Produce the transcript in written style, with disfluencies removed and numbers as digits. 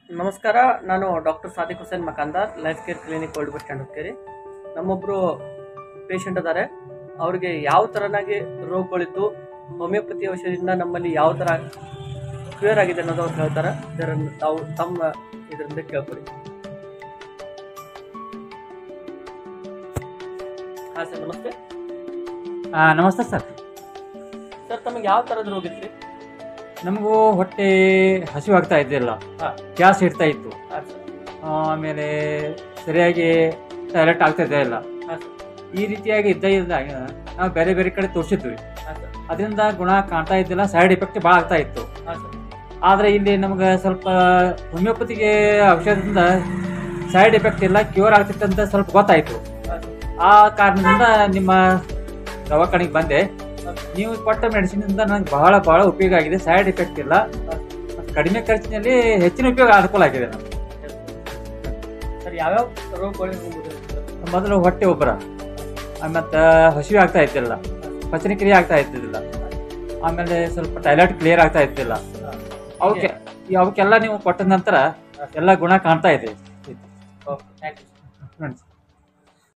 ನಮಸ್ಕಾರ. ನಾನು doctor Sadiq Hussain Makandar, life care clinic old bus stand ಹೋಗ್ತೀರಿ. ನಮ್ಮೊಬ್ಬರು ಪೇಷಂಟ್ ಅದಾರೆ. ಅವ್ರಿಗೆ ಯಾವ ಥರನಾಗಿ ರೋಗಗಳಿದ್ದು ಹೋಮಿಯೋಪತಿ ಔಷಧಿಯಿಂದ ನಮ್ಮಲ್ಲಿ ಯಾವ ಥರ ಕ್ಯೂರ್ ಆಗಿದೆ ಅನ್ನೋದು ಅವ್ರು ಹೇಳ್ತಾರೆ. ಇದನ್ನು ತಾವು ತಮ್ಮ ಇದರಿಂದ ಕೇಳ್ಕೊಡಿ. ಹಾಂ ಸರ್, ನಮಸ್ತೆ. ನಮಸ್ತೆ ಸರ್. ಸರ್, ತಮಗೆ ಯಾವ ಥರದ ರೋಗ ಇತ್ತು? ನಮಗೂ ಹೊಟ್ಟೆ ಹಸಿವಾಗ್ತಾ ಇದ್ದಿಲ್ಲ, ಗ್ಯಾಸ್ ಇಡ್ತಾ ಇತ್ತು. ಆಮೇಲೆ ಸರಿಯಾಗಿ ಟಾಯ್ಲೆಟ್ ಆಗ್ತಾ ಇಲ್ಲ. ಈ ರೀತಿಯಾಗಿ ಇದ್ದಾಗ ನಾವು ಬೇರೆ ಬೇರೆ ಕಡೆ ತೋರಿಸಿದ್ವಿ. ಅದರಿಂದ ಗುಣ ಕಾಣ್ತಾ ಇದ್ದಿಲ್ಲ, ಸೈಡ್ ಎಫೆಕ್ಟ್ ಭಾಳ ಆಗ್ತಾ ಇತ್ತು. ಆದರೆ ಇಲ್ಲಿ ನಮ್ಗೆ ಸ್ವಲ್ಪ ಹೋಮಿಯೋಪತಿಗೆ ಔಷಧದಿಂದ ಸೈಡ್ ಎಫೆಕ್ಟ್ ಇಲ್ಲ, ಕ್ಯೂರ್ ಆಗ್ತಿತ್ತು ಅಂತ ಸ್ವಲ್ಪ ಗೊತ್ತಾಯಿತು. ಆ ಕಾರಣದಿಂದ ನಿಮ್ಮ ದವಾಖಾನೆಗೆ ಬಂದೆ. ನೀವು ಕೊಟ್ಟ ಮೆಡಿಸಿನಿಂದ ನನಗೆ ಬಹಳ ಉಪಯೋಗ ಆಗಿದೆ. ಸೈಡ್ ಎಫೆಕ್ಟ್ ಇಲ್ಲ, ಕಡಿಮೆ ಖರ್ಚಿನಲ್ಲಿ ಹೆಚ್ಚಿನ ಉಪಯೋಗ ಅನುಕೂಲ ಆಗಿದೆ. ನನಗೆ ಸರ್, ಯಾವ್ಯಾವ ರೋಗಗಳು? ಮೊದಲು ಹೊಟ್ಟೆ ಉಬ್ಬರ, ಮತ್ತು ಹಸಿವೆ ಆಗ್ತಾ ಇದ್ದಿಲ್ಲ, ಪಚನ ಕ್ರಿಯೆ ಆಗ್ತಾ ಇದ್ದಿದ್ದಿಲ್ಲ, ಆಮೇಲೆ ಸ್ವಲ್ಪ ಟಾಯ್ಲೆಟ್ ಕ್ಲಿಯರ್ ಆಗ್ತಾ ಇದ್ದಿಲ್ಲ. ಅವಕ್ಕೆಲ್ಲ ನೀವು ಕೊಟ್ಟ ನಂತರ ಎಲ್ಲ ಗುಣ ಕಾಣ್ತಾ ಇದೆ. Thank you.